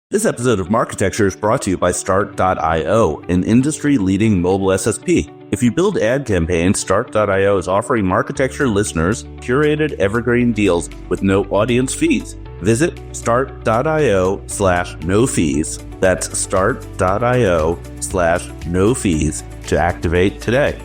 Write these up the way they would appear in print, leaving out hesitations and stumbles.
This episode of Marketecture is brought to you by Start.io, an industry-leading mobile SSP. If you build ad campaigns, Start.io is offering Marketecture listeners curated evergreen deals with no audience fees. Visit Start.io/no fees. That's Start.io/no fees to activate today.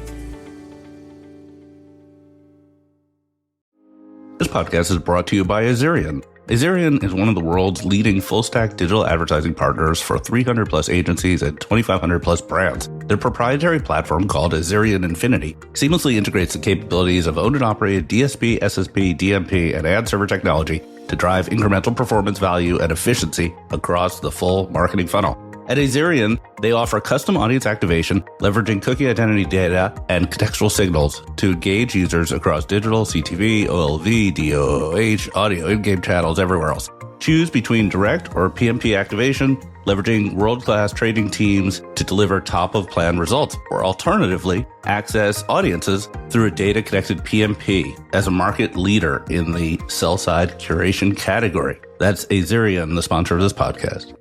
This podcast is brought to you by Azerion. Azerion is one of the world's leading full-stack digital advertising partners for 300-plus agencies and 2,500-plus brands. Their proprietary platform, called Azerion Infinity, seamlessly integrates the capabilities of owned and operated DSP, SSP, DMP, and ad server technology to drive incremental performance value and efficiency across the full marketing funnel. At Azerion, they offer custom audience activation, leveraging cookie identity data and contextual signals to engage users across digital, CTV, OLV, DOOH, audio, in-game channels, everywhere else. Choose between direct or PMP activation, leveraging world-class trading teams to deliver top-of-plan results, or alternatively, access audiences through a data-connected PMP as a market leader in the sell-side curation category. That's Azerion, the sponsor of this podcast.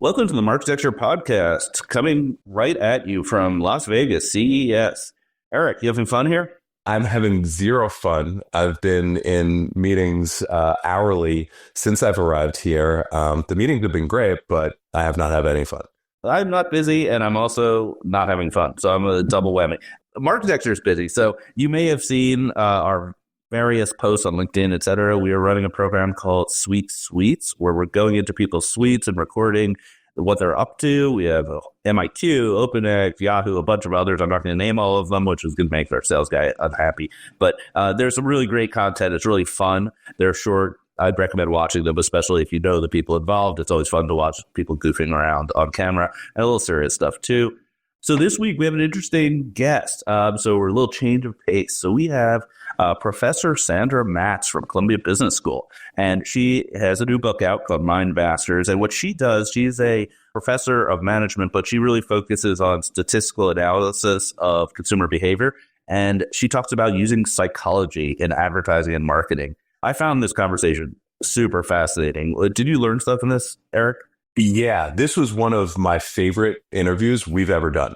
Welcome to the Marketecture podcast, coming right at you from Las Vegas, CES. Eric, you having fun here? I'm having zero fun. I've been in meetings hourly since I've arrived here. The meetings have been great, but I have not had any fun. I'm not busy, and I'm also not having fun, so I'm a double whammy. Marketecture is busy, so you may have seen our various posts on LinkedIn, et cetera. We are running a program called Sweet Suites, where we're going into people's suites and recording what they're up to. We have MIQ, OpenX, Yahoo, a bunch of others. I'm not going to name all of them, which is going to make our sales guy unhappy. But there's some really great content. It's really fun. They're short. I'd recommend watching them, especially if you know the people involved. It's always fun to watch people goofing around on camera and a little serious stuff too. So this week we have an interesting guest. So we're a little change of pace. So we have Professor Sandra Matz from Columbia Business School, and she has a new book out called Mind Masters. And what she does, she's a professor of management, but she really focuses on statistical analysis of consumer behavior. And she talks about using psychology in advertising and marketing. I found this conversation super fascinating. Did you learn stuff in this, Eric? Yeah, this was one of my favorite interviews we've ever done.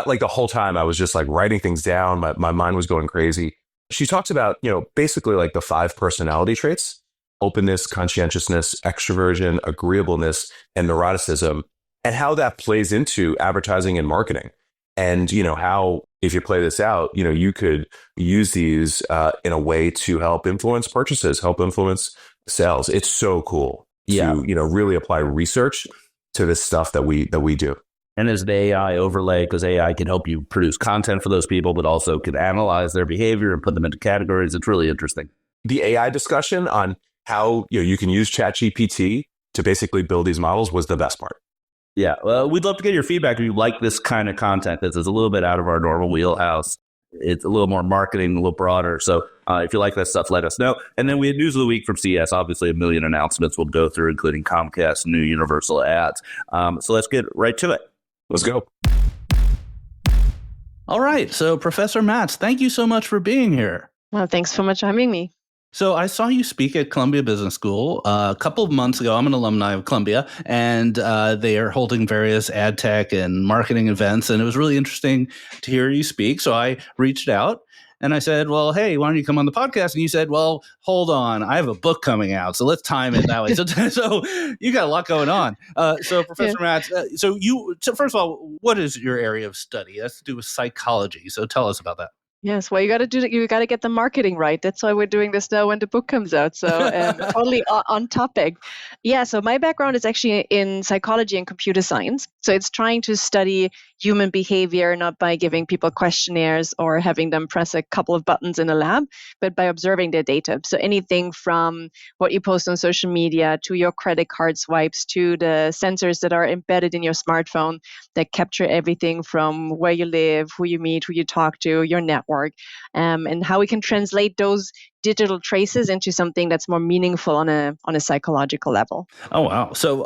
Like the whole time I was just like writing things down. My mind was going crazy. She talks about, basically like the 5 personality traits: openness, conscientiousness, extroversion, agreeableness, and neuroticism, and how that plays into advertising and marketing. And, how if you play this out, you could use these in a way to help influence purchases, help influence sales. It's so cool. Yeah. To, really apply research to this stuff that we do. And as the AI overlay, because AI can help you produce content for those people, but also can analyze their behavior and put them into categories. It's really interesting. The AI discussion on how you can use ChatGPT to basically build these models was the best part. Yeah. Well, we'd love to get your feedback if you like this kind of content. This is a little bit out of our normal wheelhouse. It's a little more marketing, a little broader. So if you like that stuff, let us know. And then we had News of the Week from CES. Obviously, a million announcements we'll go through, including Comcast, new universal ads. So let's get right to it. Let's go. All right. So Professor Matz, thank you so much for being here. Well, thanks so much for having me. So I saw you speak at Columbia Business School a couple of months ago. I'm an alumni of Columbia, and they are holding various ad tech and marketing events. And it was really interesting to hear you speak. So I reached out and I said, well, hey, why don't you come on the podcast? And you said, well, hold on, I have a book coming out, so let's time it that way. So you got a lot going on. So Professor Matz, so first of all, what is your area of study? It has to do with psychology. So tell us about that. Yes, well, you got to get the marketing right. That's why we're doing this now when the book comes out. So totally on topic. Yeah, so my background is actually in psychology and computer science. So it's trying to study human behavior, not by giving people questionnaires or having them press a couple of buttons in a lab, but by observing their data. So anything from what you post on social media to your credit card swipes to the sensors that are embedded in your smartphone that capture everything from where you live, who you meet, who you talk to, your network, and how we can translate those digital traces into something that's more meaningful on a psychological level. Oh, wow. So,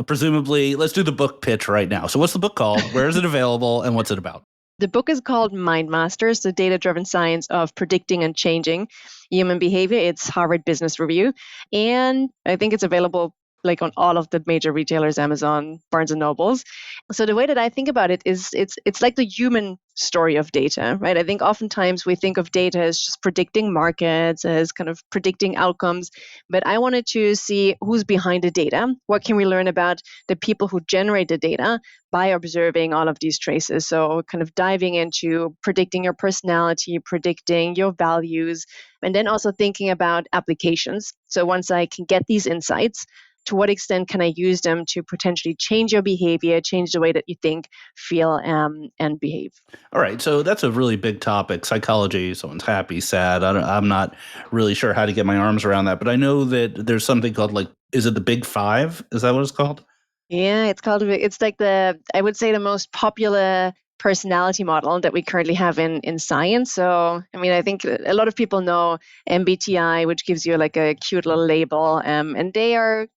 presumably, let's do the book pitch right now. So what's the book called? Where is it available? And what's it about? The book is called Mind Masters, the data-driven science of predicting and changing human behavior. It's Harvard Business Review, and I think it's available like on all of the major retailers, Amazon, Barnes and Nobles. So the way that I think about it is it's like the human story of data, right? I think oftentimes we think of data as just predicting markets, as kind of predicting outcomes, but I wanted to see who's behind the data. What can we learn about the people who generate the data by observing all of these traces? So kind of diving into predicting your personality, predicting your values, and then also thinking about applications. So once I can get these insights, to what extent can I use them to potentially change your behavior, change the way that you think, feel, and behave? All right, so that's a really big topic. Psychology, someone's happy, sad. I'm not really sure how to get my arms around that, but I know that there's something called is it the Big Five? Is that what it's called? Yeah, it's like I would say the most popular personality model that we currently have in science. So, I mean, I think a lot of people know MBTI, which gives you like a cute little label, and they are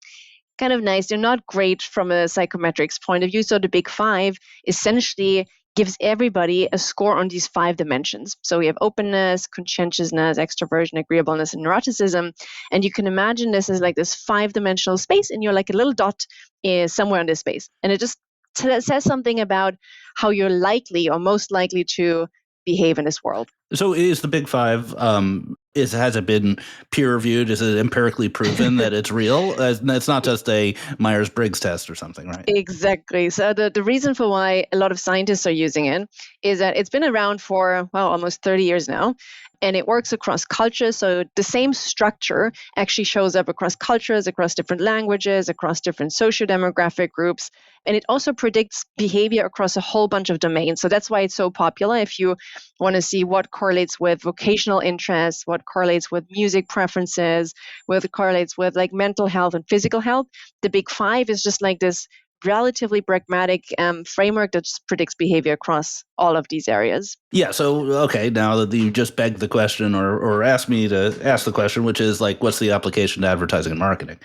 kind of nice. They're not great from a psychometrics point of view. So the Big Five essentially gives everybody a score on these 5 dimensions. So we have openness, conscientiousness, extroversion, agreeableness, and neuroticism. And you can imagine this as like this 5-dimensional space, and you're like a little dot is somewhere in this space. And it just says something about how you're likely or most likely to behave in this world. So is the Big Five, has it been peer reviewed? Is it empirically proven that it's real? It's not just a Myers-Briggs test or something, right? Exactly. So the reason for why a lot of scientists are using it is that it's been around for, well, almost 30 years now. And it works across cultures. So the same structure actually shows up across cultures, across different languages, across different socio-demographic groups. And it also predicts behavior across a whole bunch of domains. So that's why it's so popular. If you want to see what correlates with vocational interests, what correlates with music preferences, what correlates with like mental health and physical health, the Big Five is just like this relatively pragmatic framework that just predicts behavior across all of these areas. Yeah. So, okay, now that you just begged the question or asked me to ask the question, which is like, what's the application to advertising and marketing?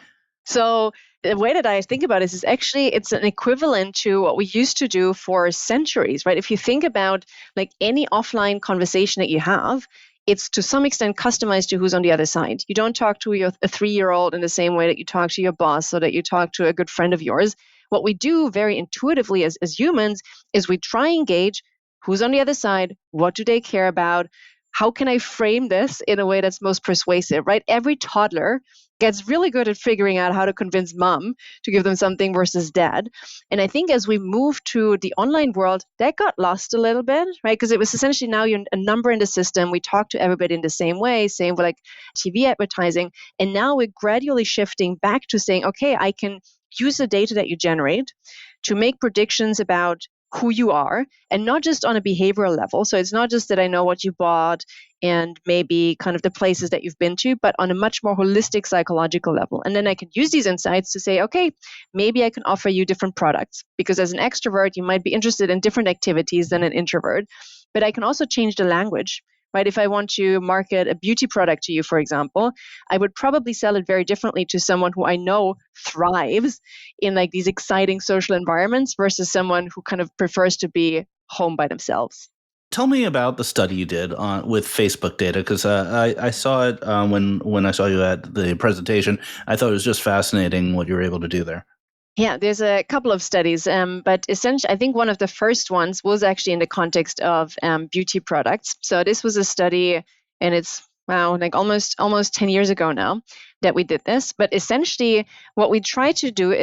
So the way that I think about it is actually it's an equivalent to what we used to do for centuries, right? If you think about like any offline conversation that you have, it's to some extent customized to who's on the other side. You don't talk to a 3-year-old in the same way that you talk to your boss or that you talk to a good friend of yours. What we do very intuitively as humans is we try and engage who's on the other side, what do they care about, how can I frame this in a way that's most persuasive, right? Every toddler gets really good at figuring out how to convince mom to give them something versus dad. And I think as we move to the online world, that got lost a little bit, right? Because it was essentially now you're a number in the system. We talk to everybody in the same way, same with like TV advertising. And now we're gradually shifting back to saying, okay, I can use the data that you generate to make predictions about who you are, and not just on a behavioral level. So it's not just that I know what you bought and maybe kind of the places that you've been to, but on a much more holistic psychological level. And then I can use these insights to say, okay, maybe I can offer you different products, because as an extrovert, you might be interested in different activities than an introvert. But I can also change the language. Right? If I want to market a beauty product to you, for example, I would probably sell it very differently to someone who I know thrives in like these exciting social environments versus someone who kind of prefers to be home by themselves. Tell me about the study you did with Facebook data, because I saw it when I saw you at the presentation. I thought it was just fascinating what you were able to do there. Yeah, there's a couple of studies, but essentially, I think one of the first ones was actually in the context of beauty products. So this was a study, and it's like almost 10 years ago now that we did this. But essentially, what we tried to do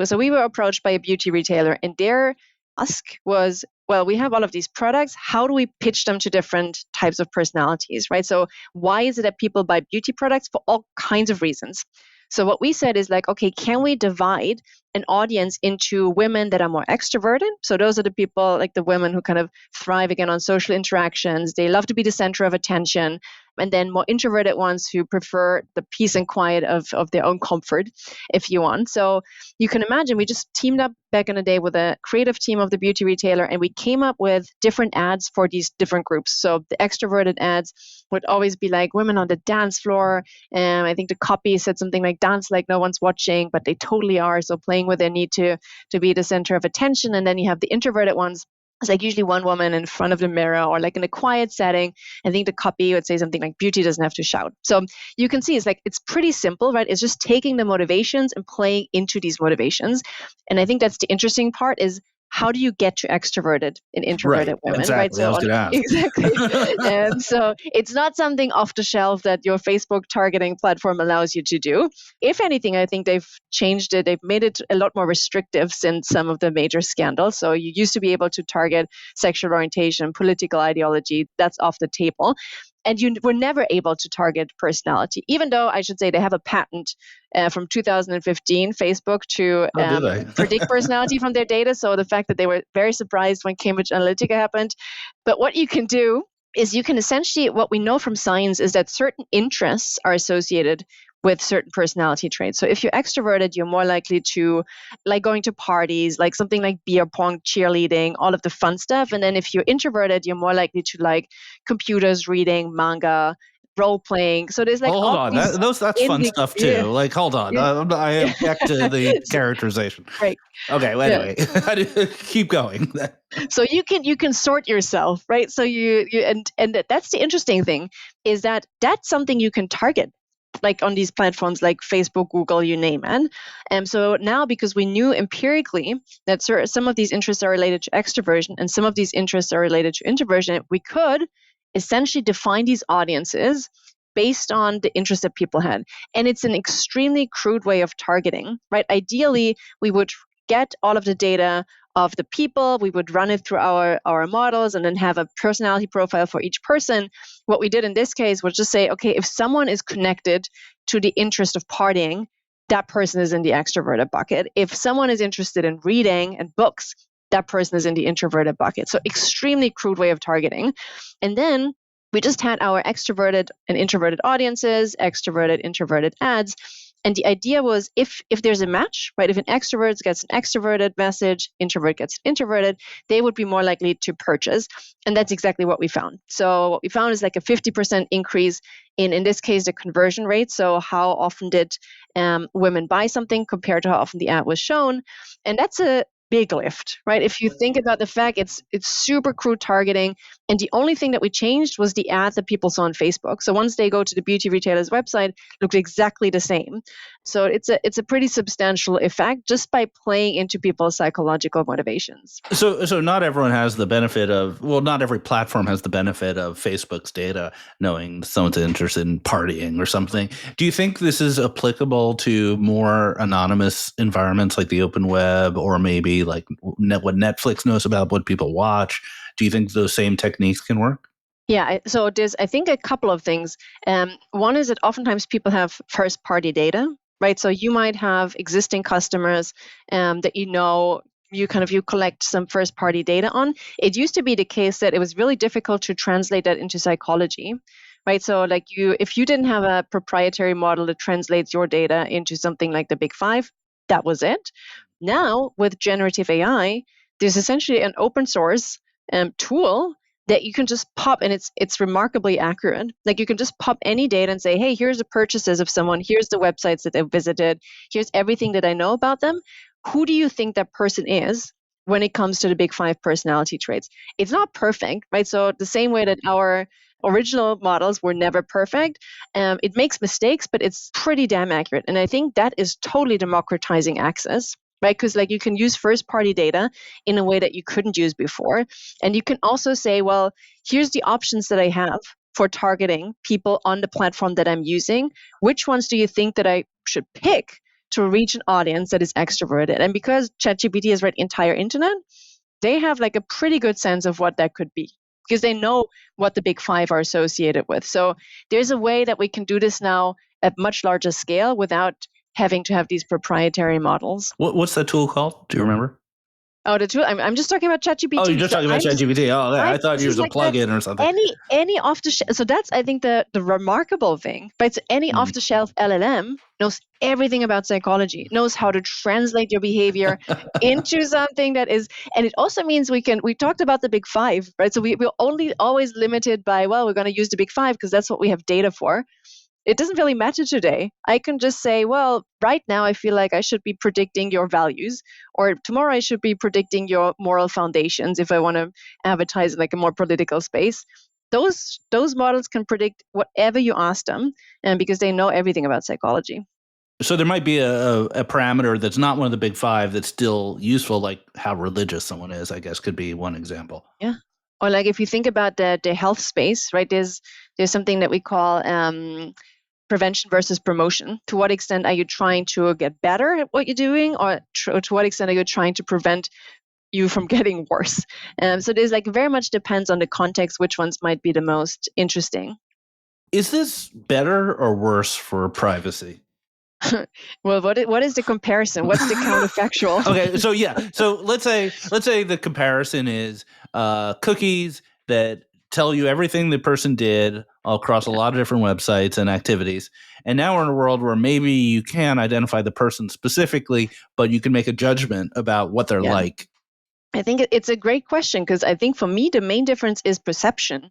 so we were approached by a beauty retailer, and their ask was, well, we have all of these products. How do we pitch them to different types of personalities, right? So why is it that people buy beauty products? For all kinds of reasons. So what we said is like, okay, can we divide an audience into women that are more extroverted? So those are the people, like the women who kind of thrive again on social interactions. They love to be the center of attention. And then more introverted ones who prefer the peace and quiet of their own comfort, if you want. So you can imagine we just teamed up back in the day with a creative team of the beauty retailer, and we came up with different ads for these different groups. So the extroverted ads would always be like women on the dance floor. And I think the copy said something like dance like no one's watching, but they totally are. So playing with their need to be the center of attention. And then you have the introverted ones It's like usually one woman in front of the mirror or like in a quiet setting. I think the copy would say something like beauty doesn't have to shout. So you can see it's pretty simple, right? It's just taking the motivations and playing into these motivations. And I think that's the interesting part is how do you get to extroverted and introverted women, exactly. right? So I was going to ask. Exactly. And so it's not something off the shelf that your Facebook targeting platform allows you to do. If anything, I think they've changed it. They've made it a lot more restrictive since some of the major scandals. So you used to be able to target sexual orientation, political ideology. That's off the table. And you were never able to target personality, even though I should say they have a patent from 2015, Facebook, to predict personality from their data. So the fact that they were very surprised when Cambridge Analytica happened. But what you can do is you can essentially, what we know from science is that certain interests are associated with certain personality traits. So if you're extroverted, you're more likely to like going to parties, like something like beer pong, cheerleading, all of the fun stuff. And then if you're introverted, you're more likely to like computers, reading, manga, role playing. So there's like hold on, that's fun stuff too. Yeah. Like, hold on, I object to the characterization. Right. Okay. Well, anyway, keep going. So you can sort yourself, right? So you and that's the interesting thing is that that's something you can target, like on these platforms like Facebook, Google, you name it. And so now, because we knew empirically that some of these interests are related to extroversion and some of these interests are related to introversion, we could essentially define these audiences based on the interests that people had. And it's an extremely crude way of targeting, right? Ideally, we would get all of the data of the people, we would run it through our models and then have a personality profile for each person. What we did in this case was just say, okay, if someone is connected to the interest of partying, that person is in the extroverted bucket. If someone is interested in reading and books, that person is in the introverted bucket. So extremely crude way of targeting. And then we just had our extroverted and introverted audiences, extroverted, introverted ads. And the idea was if there's a match, right, if an extrovert gets an extroverted message, introvert gets introverted, they would be more likely to purchase. And that's exactly what we found. So what we found is like a 50% increase in this case, the conversion rate. So how often did women buy something compared to how often the ad was shown. And that's a big lift, right? If you think about the fact it's super crude targeting, and the only thing that we changed was the ad that people saw on Facebook. So once they go to the beauty retailer's website, it looked exactly the same. So it's a pretty substantial effect just by playing into people's psychological motivations. So not everyone has the benefit of, well, not every platform has the benefit of Facebook's data, knowing someone's interested in partying or something. Do you think this is applicable to more anonymous environments like the open web, or maybe like what Netflix knows about what people watch? Do you think those same techniques can work? Yeah, so there's, I think, a couple of things. One is that oftentimes people have first-party data, right? So you might have existing customers that you collect some first-party data on. It used to be the case that it was really difficult to translate that into psychology, right? So like if you didn't have a proprietary model that translates your data into something like the Big Five, that was it. Now, with generative AI, there's essentially an open source tool that you can just pop, and it's remarkably accurate. Like you can just pop any data and say, hey, here's the purchases of someone, here's the websites that they've visited, here's everything that I know about them. Who do you think that person is when it comes to the Big Five personality traits? It's not perfect, right? So the same way that our original models were never perfect, it makes mistakes, but it's pretty damn accurate. And I think that is totally democratizing access, right? Because like you can use first-party data in a way that you couldn't use before. And you can also say, well, here's the options that I have for targeting people on the platform that I'm using. Which ones do you think that I should pick to reach an audience that is extroverted? And because ChatGPT has read the entire internet, they have like a pretty good sense of what that could be, because they know what the Big Five are associated with. So there's a way that we can do this now at much larger scale without having to have these proprietary models. What's that tool called? Do you remember? Oh, the tool. I'm just talking about ChatGPT. Oh, you're just talking about ChatGPT. Oh, I thought you was a plugin or something. Any off the shelf. So that's, I think, the remarkable thing. Right. So any off the shelf LLM knows everything about psychology. Knows how to translate your behavior into something that is. And it also means we talked about the Big Five, right? So we're only always limited by, well, we're going to use the Big Five because that's what we have data for. It doesn't really matter today. I can just say, well, right now I feel like I should be predicting your values, or tomorrow I should be predicting your moral foundations if I want to advertise in like a more political space. Those models can predict whatever you ask them, and because they know everything about psychology. So there might be a parameter that's not one of the big five that's still useful, like how religious someone is, I guess could be one example. Yeah. Or like if you think about the health space, right? There's something that we call prevention versus promotion. To what extent are you trying to get better at what you're doing, or to what extent are you trying to prevent you from getting worse? So there's like very much depends on the context which ones might be the most interesting. Is this better or worse for privacy? Well, what is the comparison? What's the counterfactual? Okay, so yeah, so let's say the comparison is cookies that tell you everything the person did across a lot of different websites and activities. And now we're in a world where maybe you can identify the person specifically, but you can make a judgment about what they're like. I think it's a great question, because I think for me, the main difference is perception,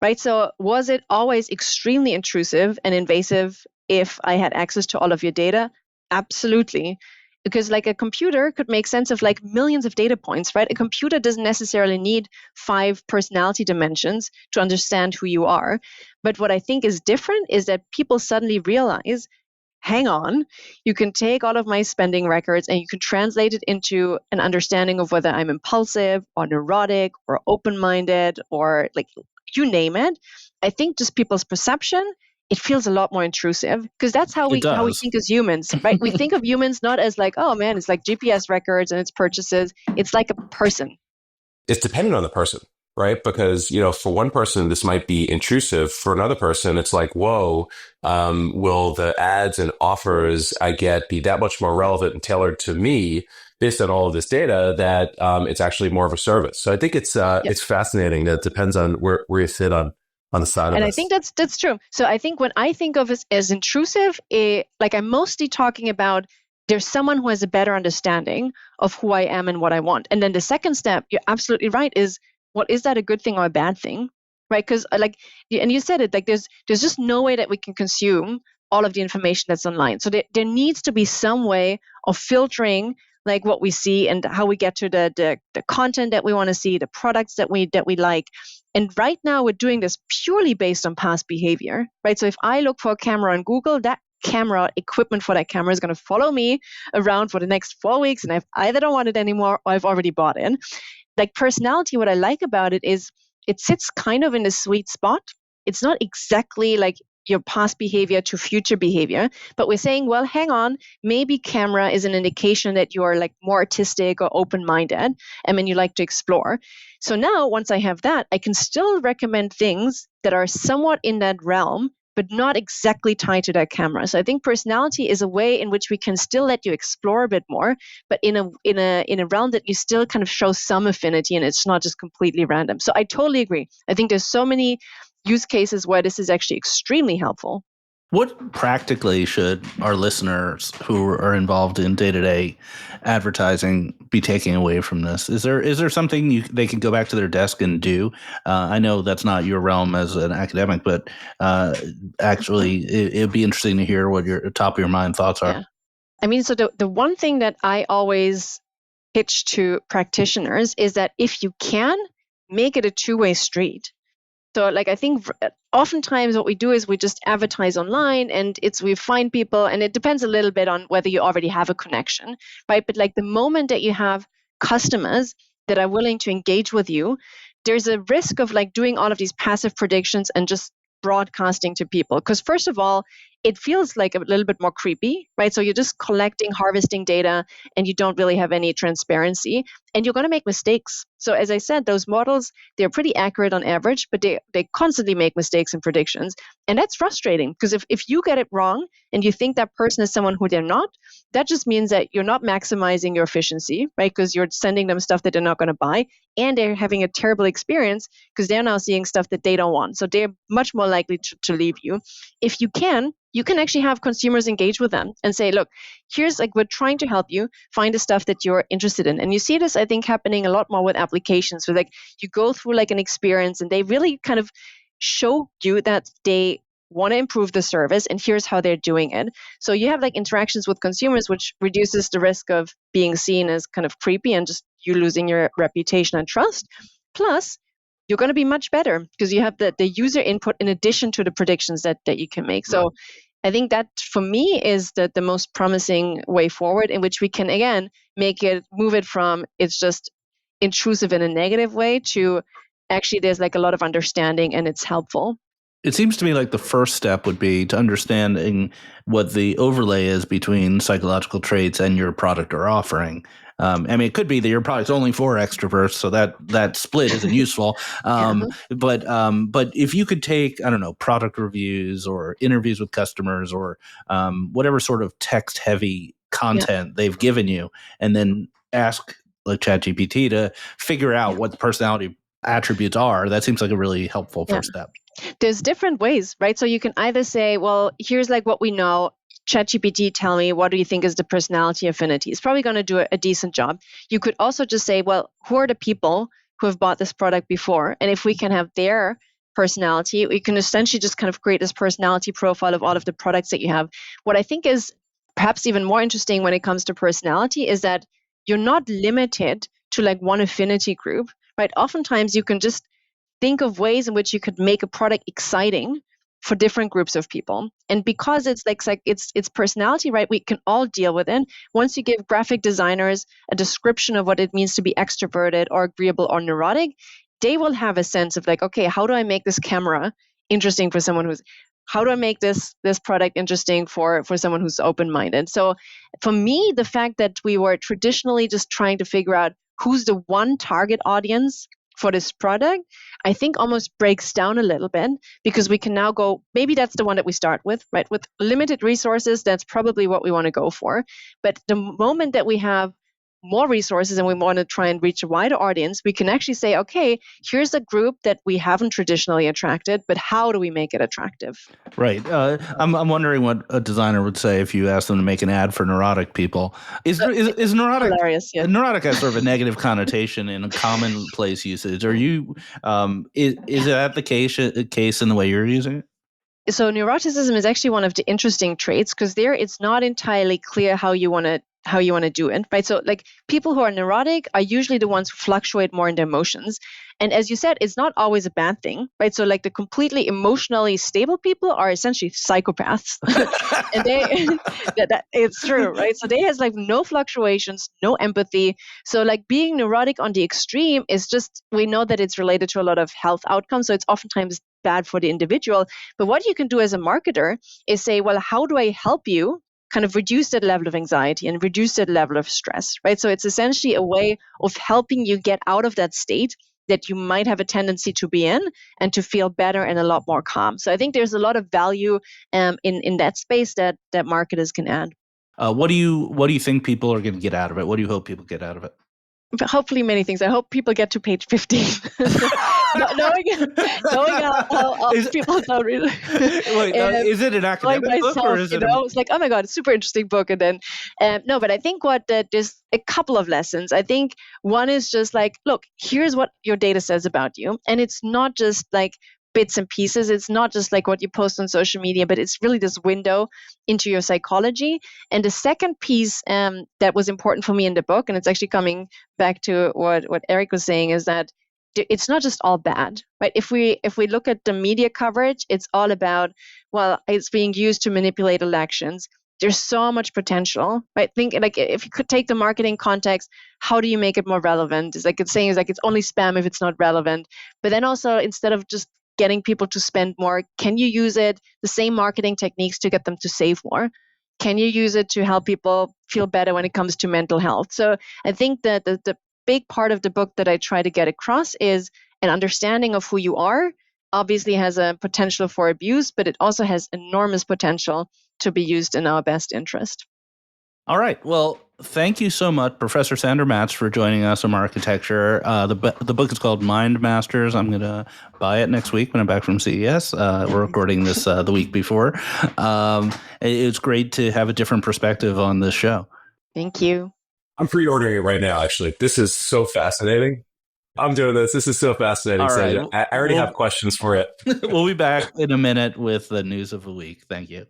right? So was it always extremely intrusive and invasive if I had access to all of your data? Absolutely. Because like a computer could make sense of like millions of data points, right? A computer doesn't necessarily need 5 personality dimensions to understand who you are. But what I think is different is that people suddenly realize, hang on, you can take all of my spending records and you can translate it into an understanding of whether I'm impulsive or neurotic or open-minded or like you name it. I think just people's perception, it feels a lot more intrusive, because that's how we think as humans, right? We think of humans not as like, oh man, it's like GPS records and it's purchases. It's like a person. It's dependent on the person, right? Because, for one person, this might be intrusive. For another person, it's like, whoa, will the ads and offers I get be that much more relevant and tailored to me based on all of this data that it's actually more of a service? So I think it's fascinating that it depends on where you sit on the side of it. And I think that's true. So I think when I think of it as intrusive, like I'm mostly talking about there's someone who has a better understanding of who I am and what I want. And then the second step, you're absolutely right, is what is that a good thing or a bad thing, right? Because and you said it, like there's just no way that we can consume all of the information that's online. So there needs to be some way of filtering like what we see and how we get to the content that we want to see, the products that we like. And right now we're doing this purely based on past behavior, right? So if I look for a camera on Google, that camera equipment for that camera is going to follow me around for the next 4 weeks, and I either don't want it anymore or I've already bought it. Like personality, what I like about it is it sits kind of in the sweet spot. It's not exactly like your past behavior to future behavior, but we're saying, well, hang on, maybe camera is an indication that you are like more artistic or open-minded, and then you like to explore. So now, once I have that, I can still recommend things that are somewhat in that realm, but not exactly tied to that camera. So I think personality is a way in which we can still let you explore a bit more, but in a realm that you still kind of show some affinity, and it's not just completely random. So I totally agree. I think there's so many use cases where this is actually extremely helpful. What practically should our listeners who are involved in day-to-day advertising be taking away from this? Is there something they can go back to their desk and do? I know that's not your realm as an academic, but actually it'd be interesting to hear what your top of your mind thoughts are. Yeah. I mean, so the one thing that I always pitch to practitioners is that if you can, make it a two-way street. So like I think oftentimes what we do is we just advertise online, and we find people, and it depends a little bit on whether you already have a connection, right? But like the moment that you have customers that are willing to engage with you, there's a risk of like doing all of these passive predictions and just broadcasting to people. Because first of all, it feels like a little bit more creepy, right? So you're just harvesting data, and you don't really have any transparency, and you're going to make mistakes. So as I said, those models, they're pretty accurate on average, but they constantly make mistakes in predictions. And that's frustrating, because if you get it wrong and you think that person is someone who they're not, that just means that you're not maximizing your efficiency, right? Because you're sending them stuff that they're not going to buy, and they're having a terrible experience because they're now seeing stuff that they don't want. So they're much more likely to leave you. If you can actually have consumers engage with them and say, look, here's like, we're trying to help you find the stuff that you're interested in. And you see this, I think, happening a lot more with applications. So like you go through like an experience, and they really kind of show you that they want to improve the service, and here's how they're doing it. So you have like interactions with consumers, which reduces the risk of being seen as kind of creepy and just you losing your reputation and trust. Plus, you're going to be much better because you have the user input in addition to the predictions that you can make. So I think that for me is the most promising way forward, in which we can, again, move it from it's just intrusive in a negative way to actually there's like a lot of understanding and it's helpful. It seems to me like the first step would be to understanding what the overlay is between psychological traits and your product or offering. I mean, it could be that your product's only for extroverts, so that split isn't useful. But if you could take, I don't know, product reviews or interviews with customers or whatever sort of text-heavy content they've given you, and then ask like ChatGPT to figure out what the personality attributes are, that seems like a really helpful first step. There's different ways, right? So you can either say, well, here's like what we know. ChatGPT, tell me, what do you think is the personality affinity? It's probably going to do a decent job. You could also just say, well, who are the people who have bought this product before? And if we can have their personality, we can essentially just kind of create this personality profile of all of the products that you have. What I think is perhaps even more interesting when it comes to personality is that you're not limited to like one affinity group, right? Oftentimes you can just think of ways in which you could make a product exciting for different groups of people. And because it's it's personality, right? We can all deal with it. Once you give graphic designers a description of what it means to be extroverted or agreeable or neurotic, they will have a sense of like, okay, how do I make this camera interesting for someone how do I make this product interesting for someone who's open-minded? So for me, the fact that we were traditionally just trying to figure out who's the one target audience for this product, I think almost breaks down a little bit because we can now go, maybe that's the one that we start with, right? With limited resources, that's probably what we want to go for. But the moment that we have more resources and we want to try and reach a wider audience, we can actually say, okay, here's a group that we haven't traditionally attracted, but how do we make it attractive? Right. I'm wondering what a designer would say if you asked them to make an ad for neurotic people. Is neurotic? Hilarious, yeah. Neurotic has sort of a negative connotation in a commonplace usage. Are you? Is that the case in the way you're using it? So neuroticism is actually one of the interesting traits because there it's not entirely clear how you want to do it, right? So like people who are neurotic are usually the ones who fluctuate more in their emotions. And as you said, it's not always a bad thing, right? So like the completely emotionally stable people are essentially psychopaths. And it's true, right? So they has like no fluctuations, no empathy. So like being neurotic on the extreme is just, we know that it's related to a lot of health outcomes. So it's oftentimes bad for the individual. But what you can do as a marketer is say, well, how do I help you kind of reduce that level of anxiety and reduce that level of stress, right? So it's essentially a way of helping you get out of that state that you might have a tendency to be in and to feel better and a lot more calm. So I think there's a lot of value in that space that marketers can add. What do you think people are going to get out of it? What do you hope people get out of it? Hopefully many things. I hope people get to page 15. knowing how people don't really. Wait, is it an academic book or is it? It's like, oh my God, it's a super interesting book. And then, no, but I think there's a couple of lessons. I think one is just like, look, here's what your data says about you. And it's not just like bits and pieces. It's not just like what you post on social media, but it's really this window into your psychology. And the second piece that was important for me in the book, and it's actually coming back to what Eric was saying, is that it's not just all bad, right? If we look at the media coverage, it's all about, well, it's being used to manipulate elections. There's so much potential, right? Think like if you could take the marketing context, how do you make it more relevant? It's saying it's only spam if it's not relevant. But then also, instead of just getting people to spend more, can you use the same marketing techniques to get them to save more? Can you use it to help people feel better when it comes to mental health? So I think that the big part of the book that I try to get across is an understanding of who you are. Obviously has a potential for abuse, but it also has enormous potential to be used in our best interest. All right. Well, thank you so much, Professor Sandra Matz, for joining us on Architecture. The book is called Mind Masters. I'm going to buy it next week when I'm back from CES. We're recording this the week before. It's great to have a different perspective on this show. Thank you. I'm pre-ordering it right now, actually. This is so fascinating. I'm doing this. This is so fascinating. All right. Sandra. I already have questions for it. We'll be back in a minute with the news of the week. Thank you.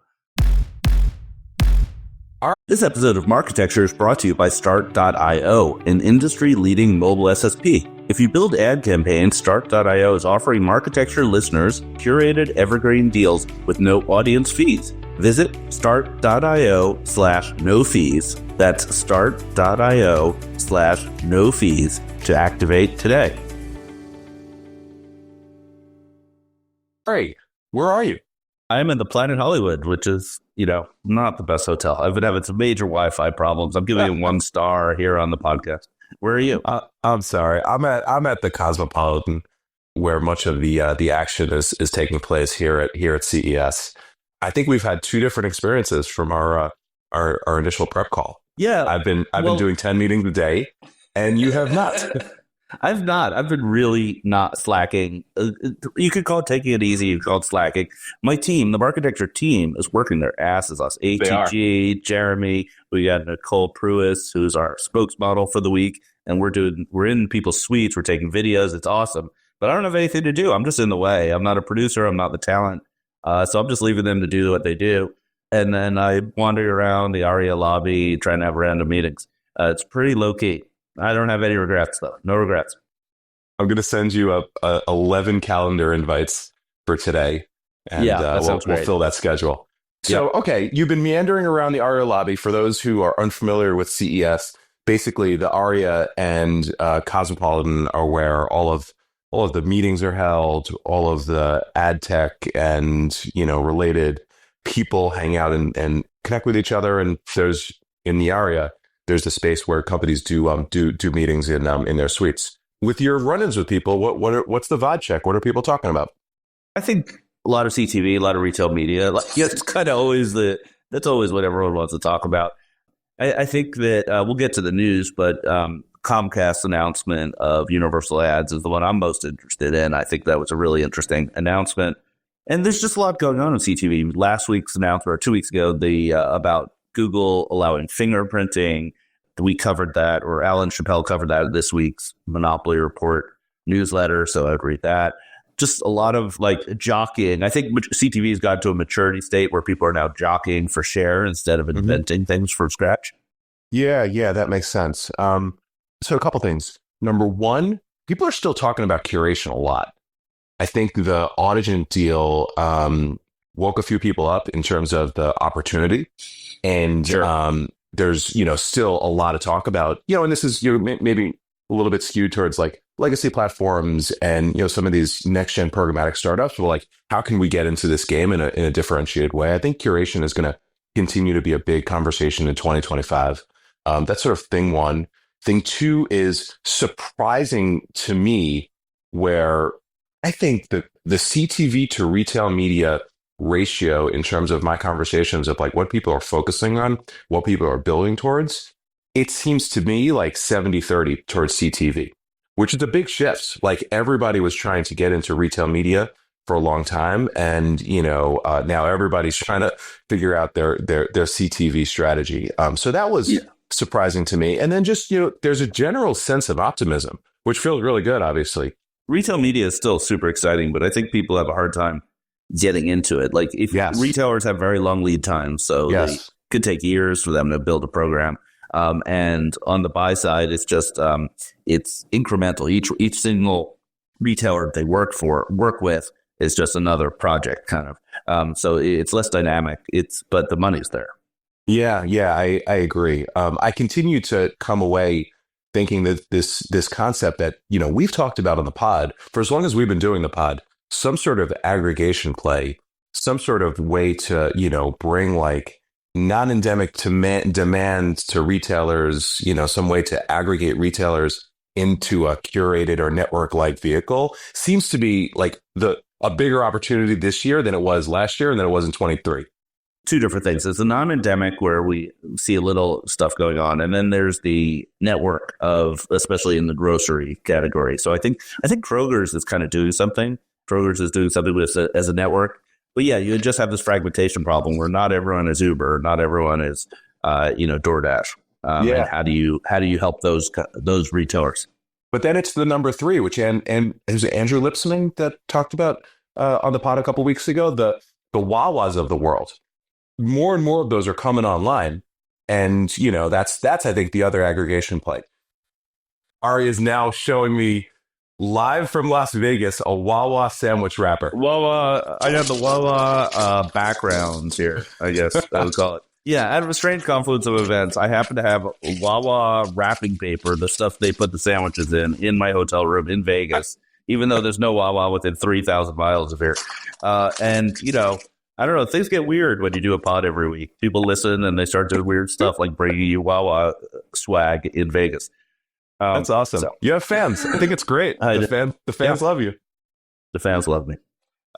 This episode of Marketecture is brought to you by Start.io, an industry-leading mobile SSP. If you build ad campaigns, Start.io is offering Marketecture listeners curated evergreen deals with no audience fees. Visit Start.io/no fees. That's Start.io/no fees to activate today. All right. Where are you? I'm in the Planet Hollywood, which is, not the best hotel. I've been having some major Wi-Fi problems. I'm giving it 1 star here on the podcast. Where are you? I'm sorry. I'm at the Cosmopolitan, where much of the action is taking place here at CES. I think we've had 2 different experiences from our initial prep call. Yeah, I've been doing 10 meetings a day, and you have not. I've not. I've been really not slacking. You could call it taking it easy. You could call it slacking. My team, the Marketecture team, is working their asses off. ATG, Jeremy, we got Nicole Pruis, who's our spokesmodel for the week, and we're in people's suites. We're taking videos. It's awesome. But I don't have anything to do. I'm just in the way. I'm not a producer. I'm not the talent. So I'm just leaving them to do what they do. And then I wander around the ARIA lobby trying to have random meetings. It's pretty low key. I don't have any regrets, though. No regrets. I'm going to send you 11 calendar invites for today, and we'll fill that schedule. So, okay, you've been meandering around the ARIA lobby. For those who are unfamiliar with CES, basically the ARIA and Cosmopolitan are where all of the meetings are held, all of the ad tech and related people hang out and connect with each other. And there's in the ARIA, there's a space where companies do meetings in their suites. With your run-ins with people, what's the vibe check? What are people talking about? I think a lot of CTV, a lot of retail media. It's kind of always that's always what everyone wants to talk about. I think that we'll get to the news, but Comcast's announcement of universal ads is the one I'm most interested in. I think that was a really interesting announcement, and there's just a lot going on in CTV. Last week's announcement, or 2 weeks ago, about Google allowing fingerprinting. We covered that, or Alan Chappelle covered that in this week's Monopoly Report newsletter, so I'd read that. Just a lot of jockeying. I think CTV has got to a maturity state where people are now jockeying for share instead of inventing things from scratch. Yeah, that makes sense. So a couple things. Number one, people are still talking about curation a lot. I think the Audigent deal woke a few people up in terms of the opportunity. And there's, still a lot of talk about, and this is maybe a little bit skewed towards legacy platforms and, some of these next gen programmatic startups. Well, how can we get into this game in a differentiated way? I think curation is going to continue to be a big conversation in 2025. That's sort of thing one. Thing two is surprising to me, where I think that the CTV to retail media ratio in terms of my conversations of what people are focusing on, what people are building towards, it seems to me 70-30 towards CTV, which is a big shift. Everybody was trying to get into retail media for a long time. And, now everybody's trying to figure out their CTV strategy. So that was surprising to me. And then just, there's a general sense of optimism, which feels really good, obviously. Retail media is still super exciting, but I think people have a hard time getting into it. Retailers have very long lead times, so it could take years for them to build a program. And on the buy side, it's just it's incremental. Each single retailer they work with is just another project, kind of. So it's less dynamic. But the money's there. Yeah, I agree. I continue to come away thinking that this concept that we've talked about on the pod for as long as we've been doing the pod. Some sort of aggregation play, some sort of way to, bring non-endemic demand to retailers, some way to aggregate retailers into a curated or network-like vehicle seems to be a bigger opportunity this year than it was last year and than it was in 23. Two different things. There's the non-endemic where we see a little stuff going on. And then there's the network especially in the grocery category. So I think Kroger's is kind of doing something. Kroger's is doing something with as a network. But yeah, you just have this fragmentation problem where not everyone is Uber, not everyone is, DoorDash. And how do you help those retailers? But then it's the number 3, which and is it Andrew Lipsman that talked about on the pod a couple weeks ago, the Wawas of the world. More and more of those are coming online, and that's I think the other aggregation play. Ari is now showing me live from Las Vegas a Wawa sandwich wrapper. Wawa, I got the Wawa backgrounds here, I guess I would call it. Yeah, out of a strange confluence of events, I happen to have Wawa wrapping paper, the stuff they put the sandwiches in my hotel room in Vegas, even though there's no Wawa within 3,000 miles of here. And, I don't know, things get weird when you do a pod every week. People listen and they start doing weird stuff like bringing you Wawa swag in Vegas. That's awesome. So, you have fans. I think it's great. The fans love you. The fans love me,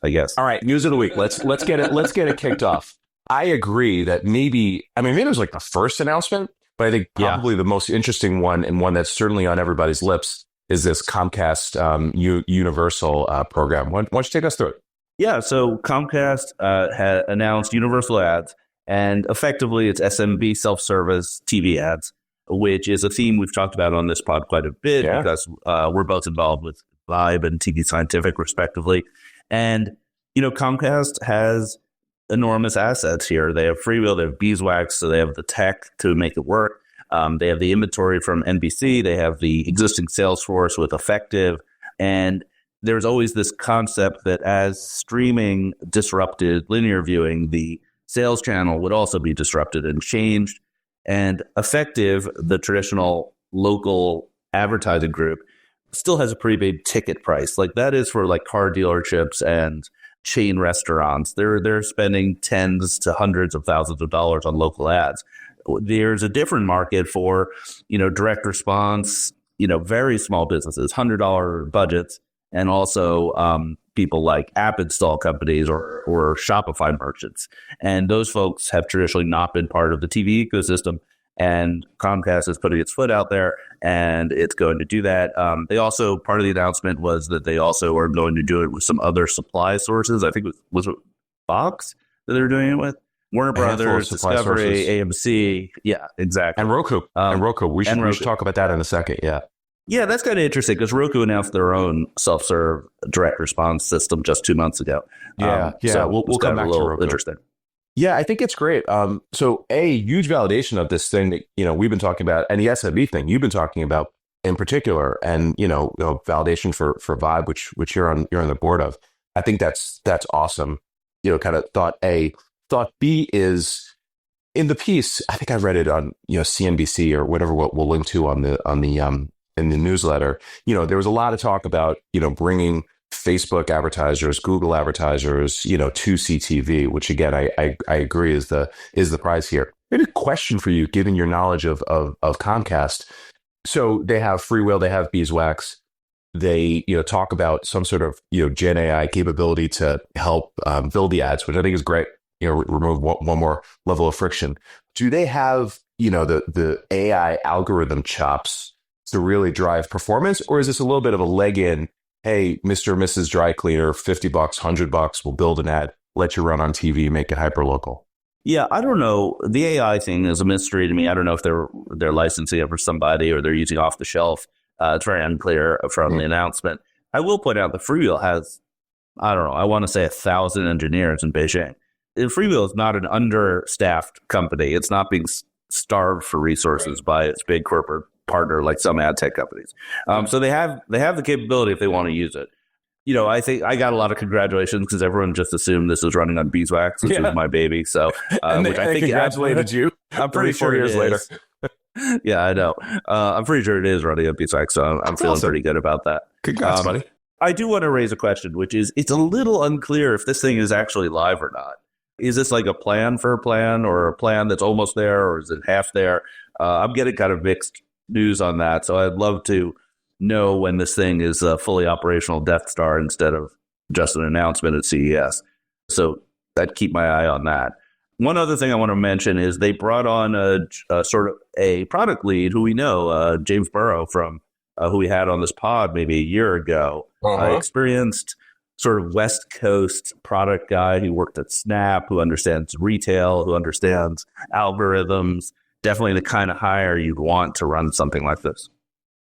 I guess. All right, news of the week. Let's get it kicked off. I agree that maybe it was like the first announcement, but I think probably the most interesting one, and one that's certainly on everybody's lips, is this Comcast Universal program. Why don't you take us through it? Yeah, so Comcast had announced Universal Ads, and effectively it's SMB self-service TV ads, which is a theme we've talked about on this pod quite a bit because we're both involved with Vibe and TV Scientific, respectively. And, Comcast has enormous assets here. They have Freewheel, they have Beeswax, so they have the tech to make it work. They have the inventory from NBC. They have the existing sales force with Effective. And there's always this concept that as streaming disrupted linear viewing, the sales channel would also be disrupted and changed. And Effective, the traditional local advertising group, still has a pretty big ticket price. Like that is for like car dealerships and chain restaurants. They're spending tens to hundreds of thousands of dollars on local ads. There's a different market for, direct response, very small businesses, $100 budgets, and also people like app install companies or Shopify merchants. And those folks have traditionally not been part of the TV ecosystem. And Comcast is putting its foot out there, and it's going to do that. They also, part of the announcement was that they also are going to do it with some other supply sources. I think was it Fox that they were doing it with? Warner Brothers, Discovery, AMC. Yeah, exactly. And Roku. We should talk about that in a second. Yeah. Yeah, that's kind of interesting because Roku announced their own self-serve direct response system just 2 months ago. So we'll come back to Roku. Interesting. Yeah, I think it's great. So a huge validation of this thing that, we've been talking about, and the SMB thing you've been talking about in particular, and, validation for Vibe, which you're on the board of. I think that's awesome. Kind of thought A. Thought B is in the piece. I think I read it on, CNBC or whatever we'll link to on the in the newsletter. There was a lot of talk about, bringing Facebook advertisers, Google advertisers, to CTV, which again, I agree is the prize here. Maybe a question for you, given your knowledge of Comcast. So they have Freewheel, they have Beeswax. They, talk about some sort of, Gen AI capability to help build the ads, which I think is great. Remove one more level of friction. Do they have, the AI algorithm chops to really drive performance, or is this a little bit of a leg in? Hey, Mr. or Mrs. Dry Cleaner, $50, $100, we'll build an ad, let you run on TV, make it hyper local. Yeah, I don't know. The AI thing is a mystery to me. I don't know if they're licensing it for somebody or they're using off the shelf. It's very unclear from the announcement. I will point out that Freewheel has, I don't know, I want to say 1,000 engineers in Beijing. Freewheel is not an understaffed company. It's not being starved for resources by its big corporate partner like some ad tech companies. So they have the capability if they want to use it. I think I got a lot of congratulations because everyone just assumed this was running on Beeswax, which is my baby. So, I think congratulated you. I'm pretty sure 4 years later. Yeah, I know. I'm pretty sure it is running on Beeswax, so I'm feeling pretty good about that. Congrats, buddy. I do want to raise a question, which is it's a little unclear if this thing is actually live or not. Is this like a plan for a plan or a plan that's almost there, or is it half there? I'm getting kind of mixed news on that. So I'd love to know when this thing is a fully operational Death Star instead of just an announcement at CES. So I'd keep my eye on that. One other thing I want to mention is they brought on a sort of a product lead who we know, James Burrow from who we had on this pod maybe a year ago, experienced sort of West Coast product guy who worked at Snap, who understands retail, who understands algorithms. Definitely the kind of hire you'd want to run something like this.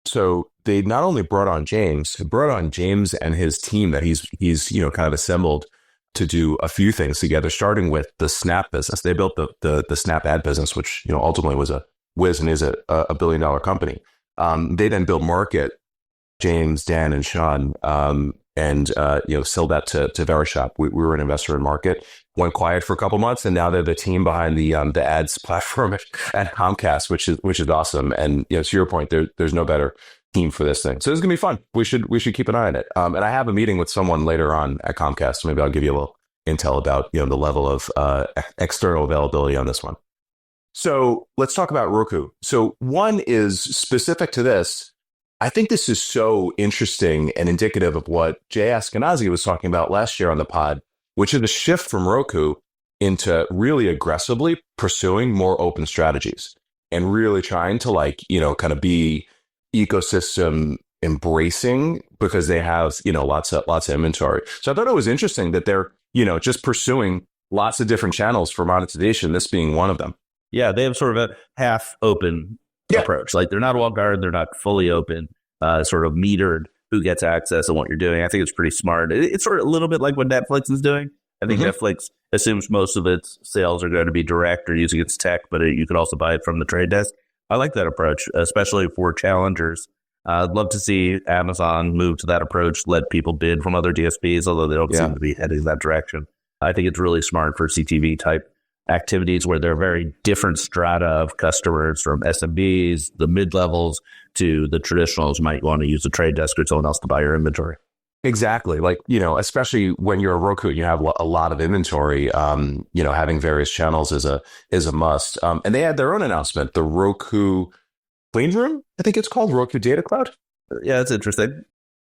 So they not only brought on James and his team that he's kind of assembled to do a few things together, starting with the Snap business. They built the Snap ad business, which ultimately was a and is a $1 billion company. They then built Market, James, Dan, and Sean, and sold that to Verishop. We were an investor in Market. Went quiet for a couple months, and now they're the team behind the ads platform at Comcast, which is awesome. And to your point, there's no better team for this thing. So this is gonna be fun. We should keep an eye on it. And I have a meeting with someone later on at Comcast. So maybe I'll give you a little intel about the level of external availability on this one. So let's talk about Roku. So one is specific to this. I think this is so interesting and indicative of what Jay Askenazi was talking about last year on the pod, which is a shift from Roku into really aggressively pursuing more open strategies and really trying to kind of be ecosystem embracing because they have, lots of inventory. So I thought it was interesting that they're, just pursuing lots of different channels for monetization, this being one of them. Yeah, they have sort of a half open approach. Like they're not walled garden, they're not fully open, sort of metered who gets access and what you're doing. I think it's pretty smart. It's sort of a little bit like what Netflix is doing. I think Netflix assumes most of its sales are going to be direct or using its tech, but you could also buy it from the trade desk. I like that approach, especially for challengers. I'd love to see Amazon move to that approach, let people bid from other DSPs, although they don't seem to be heading that direction. I think it's really smart for CTV type activities where there are very different strata of customers, from SMBs, the mid-levels, to the traditionals who might want to use a trade desk or someone else to buy your inventory. Exactly. Like, especially when you're a Roku and you have a lot of inventory, having various channels is a must. And they had their own announcement, the Roku Clean Room, I think it's called, Roku Data Cloud. Yeah, that's interesting.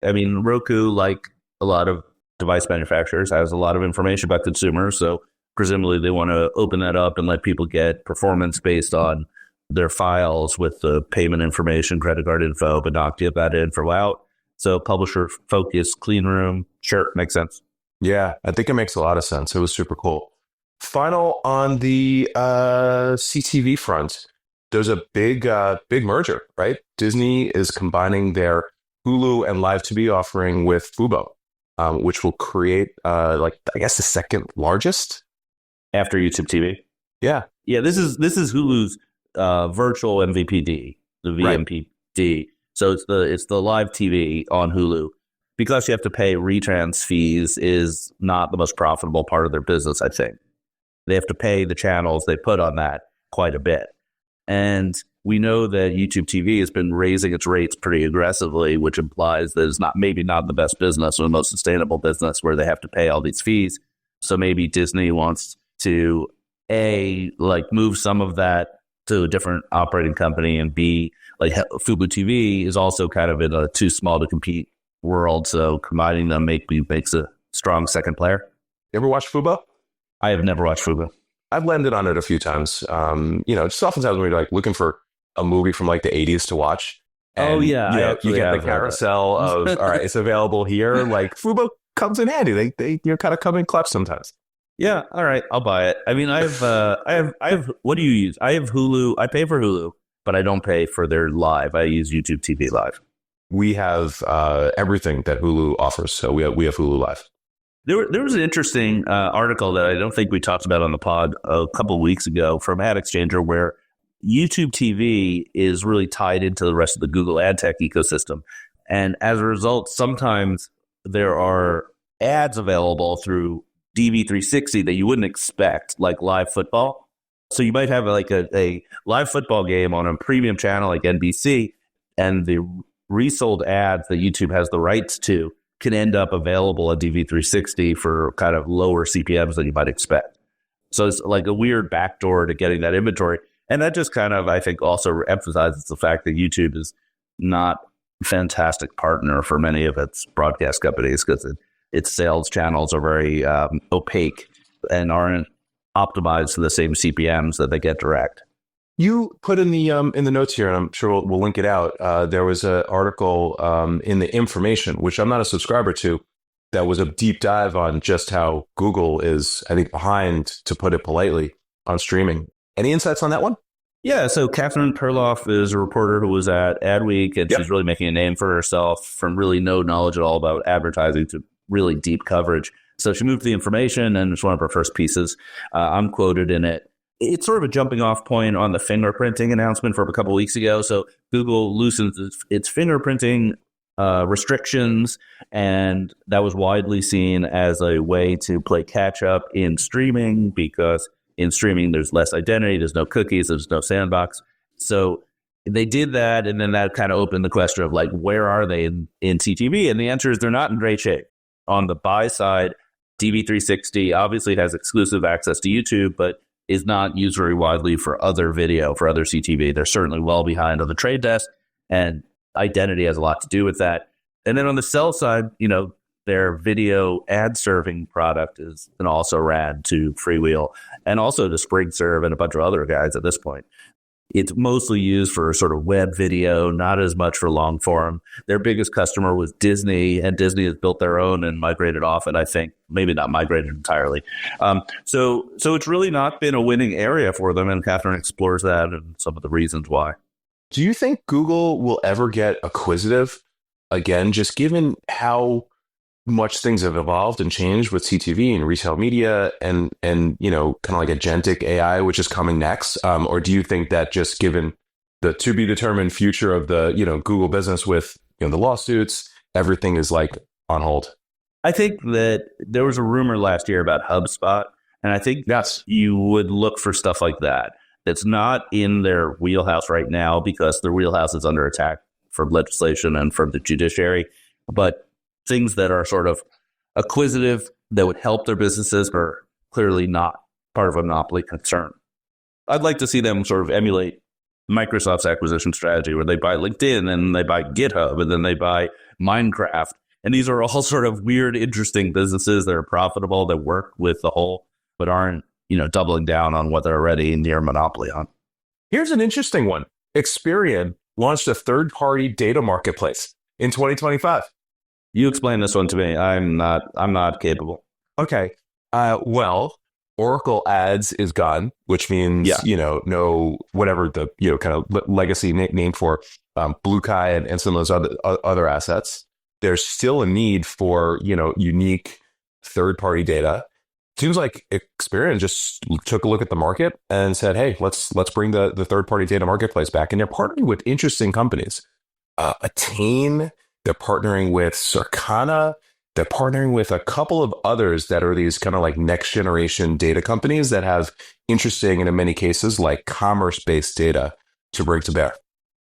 I mean, Roku, like a lot of device manufacturers, has a lot of information about consumers. So presumably they want to open that up and let people get performance based on their files with the payment information, credit card info, but not give that info out. So publisher focused clean room. Sure, makes sense. Yeah, I think it makes a lot of sense. It was super cool. Final on the CTV front, there's a big merger, right? Disney is combining their Hulu and Live TV offering with Fubo, which will create I guess the second largest after YouTube TV. Yeah. This is Hulu's virtual MVPD, the VMPD. Right. So it's the live TV on Hulu. Because you have to pay retrans fees is not the most profitable part of their business, I think. They have to pay the channels they put on that quite a bit. And we know that YouTube TV has been raising its rates pretty aggressively, which implies that it's maybe not the best business or the most sustainable business where they have to pay all these fees. So maybe Disney wants to move some of that to a different operating company, and B, like Fubo TV is also kind of in a too small to compete world. So combining them makes a strong second player. You ever watch Fubo? I have never watched Fubo. I've landed on it a few times. Just oftentimes when you're looking for a movie from the 80s to watch. And, you get the carousel of, all right, it's available here. Fubo comes in handy. They kind of come in clutch sometimes. Yeah, all right, I'll buy it. I mean, I have. What do you use? I have Hulu. I pay for Hulu, but I don't pay for their live. I use YouTube TV Live. We have everything that Hulu offers, so we have Hulu Live. There was an interesting article that I don't think we talked about on the pod a couple of weeks ago from Ad Exchanger, where YouTube TV is really tied into the rest of the Google ad tech ecosystem, and as a result, sometimes there are ads available through DV360 that you wouldn't expect, like live football. So you might have a live football game on a premium channel like NBC, and the resold ads that YouTube has the rights to can end up available at DV360 for kind of lower CPMs than you might expect. So it's like a weird backdoor to getting that inventory. And that just kind of, I think, also emphasizes the fact that YouTube is not a fantastic partner for many of its broadcast companies, because its sales channels are very opaque and aren't optimized to the same CPMs that they get direct. You put in the notes here, and I'm sure we'll link it out. There was an article in the Information, which I'm not a subscriber to, that was a deep dive on just how Google is, I think, behind, to put it politely, on streaming. Any insights on that one? Yeah, so Catherine Perloff is a reporter who was at Adweek, and Yep. she's really making a name for herself from really no knowledge at all about advertising to really deep coverage. So she moved to The Information, and it's one of her first pieces. I'm quoted in it. It's sort of a jumping off point on the fingerprinting announcement from a couple of weeks ago. So Google loosens its fingerprinting restrictions, and that was widely seen as a way to play catch up in streaming, because in streaming there's less identity, there's no cookies, there's no sandbox. So they did that, and then that kind of opened the question of like, where are they in CTV? And the answer is they're not in great shape. On the buy side, DV360 obviously has exclusive access to YouTube, but is not used very widely for other video, for other CTV. They're certainly well behind on the trade desk, and identity has a lot to do with that. And then on the sell side, their video ad serving product is an also rad to Freewheel and also to SpringServe and a bunch of other guys at this point. It's mostly used for sort of web video, not as much for long form. Their biggest customer was Disney, and Disney has built their own and migrated off it, I think. Maybe not migrated entirely. So it's really not been a winning area for them, and Catherine explores that and some of the reasons why. Do you think Google will ever get acquisitive again, just given how much things have evolved and changed with CTV and retail media and kind of like agentic AI, which is coming next? Or do you think that just given the to be determined future of the, Google business with, the lawsuits, everything is like on hold? I think that there was a rumor last year about HubSpot, and I think you would look for stuff like that. That's not in their wheelhouse right now because their wheelhouse is under attack from legislation and from the judiciary. But things that are sort of acquisitive that would help their businesses are clearly not part of a monopoly concern. I'd like to see them sort of emulate Microsoft's acquisition strategy, where they buy LinkedIn and they buy GitHub and then they buy Minecraft. And these are all sort of weird, interesting businesses that are profitable, that work with the whole, but aren't, doubling down on what they're already near monopoly on. Here's an interesting one. Experian launched a third-party data marketplace in 2025. You explain this one to me. I'm not capable. Okay. Well, Oracle Ads is gone, which means, no, whatever the, kind of legacy name for Blue Kai and some of those other assets. There's still a need for, unique third-party data. Seems like Experian just took a look at the market and said, hey, let's bring the third-party data marketplace back. And they're partnering with interesting companies. Attain, they're partnering with Circana, they're partnering with a couple of others that are these kind of like next-generation data companies that have interesting, and in many cases, like commerce-based data to bring to bear.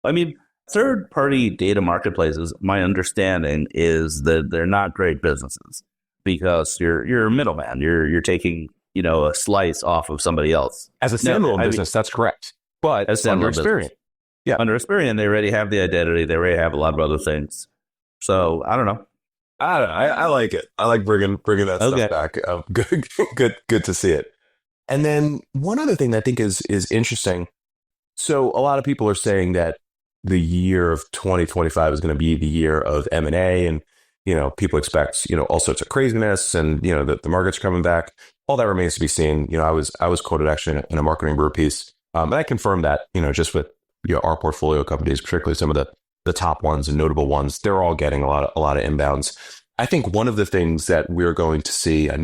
I mean, third-party data marketplaces, my understanding is that they're not great businesses, because you're a middleman. You're taking, a slice off of somebody else. As a standalone business, that's correct. But as under Experian. Yeah. Under Experian, they already have the identity. They already have a lot of other things. So I don't know. I like it. I like bringing that stuff back. Good to see it. And then one other thing that I think is interesting. So a lot of people are saying that the year of 2025 is going to be the year of M&A, and people expect, all sorts of craziness, and, the market's coming back. All that remains to be seen. I was quoted actually in a Marketing Brew piece. And I confirmed that, just with, our portfolio companies, particularly some of the top ones and notable ones, they're all getting a lot of inbounds. I think one of the things that we're going to see, the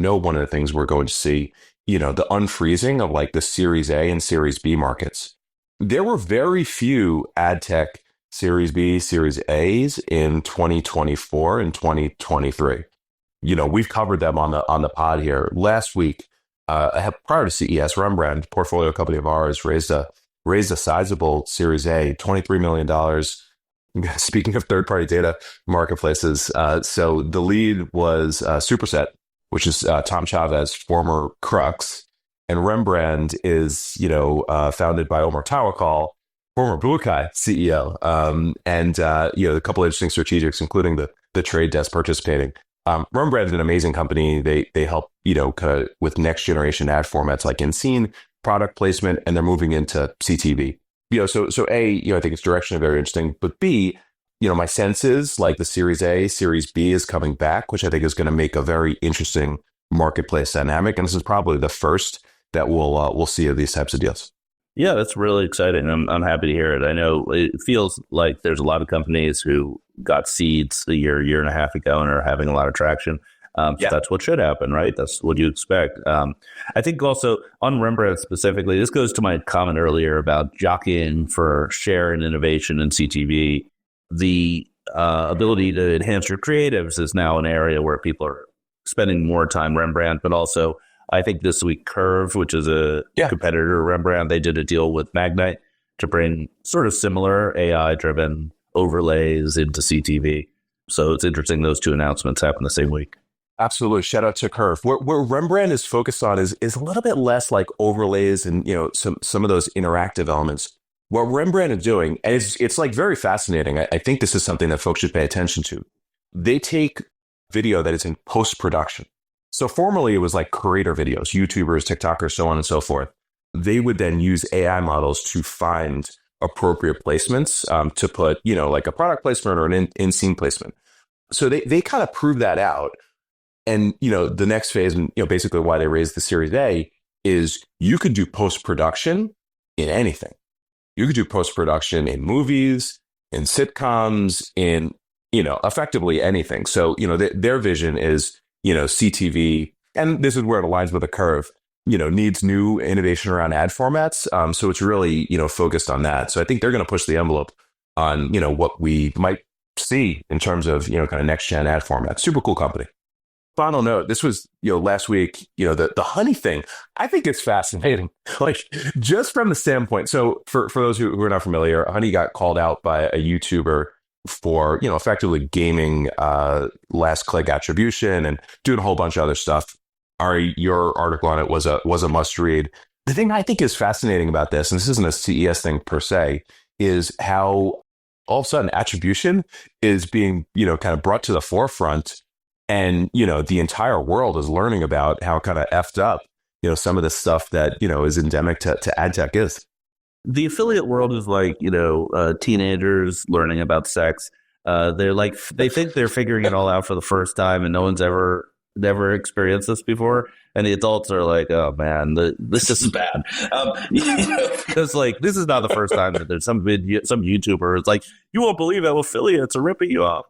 unfreezing of like the Series A and Series B markets. There were very few ad tech Series B, Series A's in 2024 and 2023. We've covered them on the pod here. Last week, prior to CES, Rembrandt, portfolio company of ours, raised a sizable Series A, $23 million. Speaking of third-party data marketplaces, so the lead was Superset, which is Tom Chavez, former Crux, and Rembrandt is founded by Omar Tawakol, former Blue Kai CEO, and a couple of interesting strategics, including the trade desk participating. Rembrandt is an amazing company. They help kind of with next generation ad formats like in-scene product placement, and they're moving into CTV. So A, I think it's directionally very interesting, but B, my sense is like the Series A, Series B is coming back, which I think is going to make a very interesting marketplace dynamic, and this is probably the first that we'll see of these types of deals. Yeah, that's really exciting. I'm happy to hear it. I know it feels like there's a lot of companies who got seeds a year and a half ago and are having a lot of traction. So that's what should happen, right? That's what you expect. I think also on Rembrandt specifically, this goes to my comment earlier about jockeying for share and innovation in CTV. The ability to enhance your creatives is now an area where people are spending more time Rembrandt, but also I think this week Curve, which is a competitor to Rembrandt, they did a deal with Magnite to bring sort of similar AI-driven overlays into CTV. So it's interesting those two announcements happen the same week. Absolutely. Shout out to Curve. Where Rembrandt is focused on is a little bit less like overlays and some of those interactive elements. What Rembrandt is doing, and it's like very fascinating. I think this is something that folks should pay attention to. They take video that is in post-production. So formerly it was like creator videos, YouTubers, TikTokers, so on and so forth. They would then use AI models to find appropriate placements to put, like a product placement or an in-scene placement. So they kind of prove that out. And, the next phase, and basically why they raised the Series A is you could do post-production in anything. You could do post-production in movies, in sitcoms, in, effectively anything. So, their vision is, CTV, and this is where it aligns with the Curve, needs new innovation around ad formats. So it's really, focused on that. So I think they're going to push the envelope on, what we might see in terms of, kind of next gen ad formats. Super cool company. Final note, this was, last week, the honey thing, I think it's fascinating. Like just from the standpoint. So for those who are not familiar, honey got called out by a YouTuber for, effectively gaming last click attribution and doing a whole bunch of other stuff. Ari, your article on it was a must read. The thing I think is fascinating about this, and this isn't a CES thing per se, is how all of a sudden attribution is being, kind of brought to the forefront. And, the entire world is learning about how kind of effed up, some of the stuff that, is endemic to ad tech is. The affiliate world is like, teenagers learning about sex. They think they're figuring it all out for the first time and no one's never experienced this before. And the adults are like, oh man, this is bad. Because like, this is not the first time that there's some YouTuber is like, you won't believe how affiliates are ripping you off.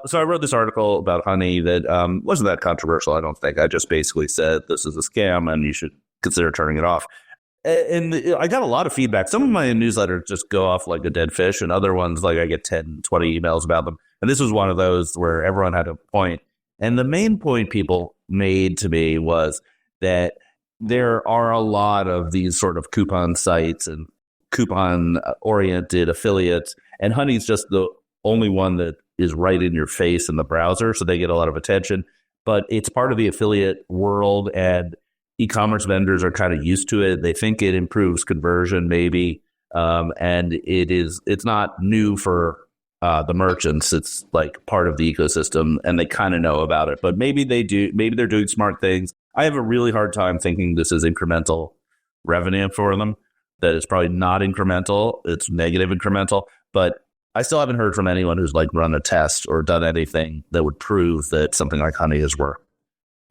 So I wrote this article about honey that wasn't that controversial, I don't think. I just basically said this is a scam and you should consider turning it off. And I got a lot of feedback. Some of my newsletters just go off like a dead fish, and other ones, like I get 10, 20 emails about them. And this was one of those where everyone had a point. And the main point people made to me was that there are a lot of these sort of coupon sites and coupon-oriented affiliates, and honey's just the only one that is right in your face in the browser, so they get a lot of attention. But it's part of the affiliate world, and e-commerce vendors are kind of used to it. They think it improves conversion, maybe, and it's not new for the merchants. It's like part of the ecosystem, and they kind of know about it. But maybe they're doing smart things. I have a really hard time thinking this is incremental revenue for them. That it's probably not incremental. It's negative incremental, but I still haven't heard from anyone who's like run a test or done anything that would prove that something like honey is worth.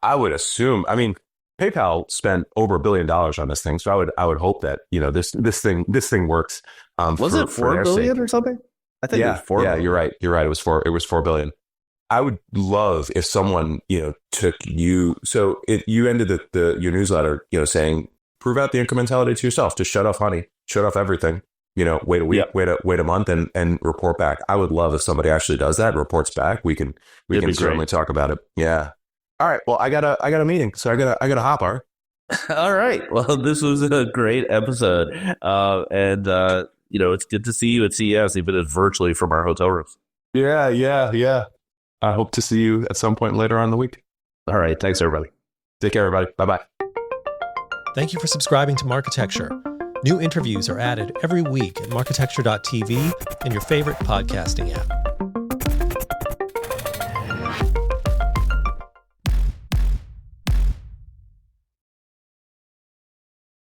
I would assume. I mean, PayPal spent over $1 billion on this thing, so I would hope that this thing works. Was it $4 billion or something? I think it was $4 billion. You're right. It was $4 billion. I would love if someone took you. So you ended your newsletter saying prove out the incrementality to yourself. Just shut off honey, shut off everything. Wait a week, wait a month, and report back. I would love if somebody actually does that, reports back. We can certainly talk about it. Yeah. All right. Well, I got a meeting, so I gotta hop. All right. Well, this was a great episode, and it's good to see you at CES, even if virtually from our hotel rooms. Yeah. I hope to see you at some point later on in the week. All right. Thanks, everybody. Take care, everybody. Bye-bye. Thank you for subscribing to Marketecture. New interviews are added every week at marketecture.tv and your favorite podcasting app.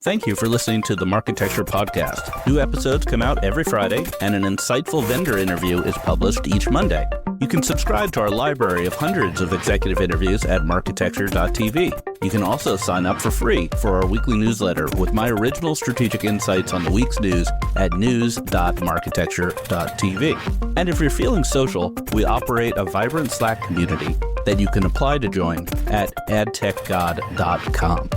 Thank you for listening to the Marketecture podcast. New episodes come out every Friday, and an insightful vendor interview is published each Monday. You can subscribe to our library of hundreds of executive interviews at marketecture.tv. You can also sign up for free for our weekly newsletter with my original strategic insights on the week's news at news.marketecture.tv. And if you're feeling social, we operate a vibrant Slack community that you can apply to join at adtechgod.com.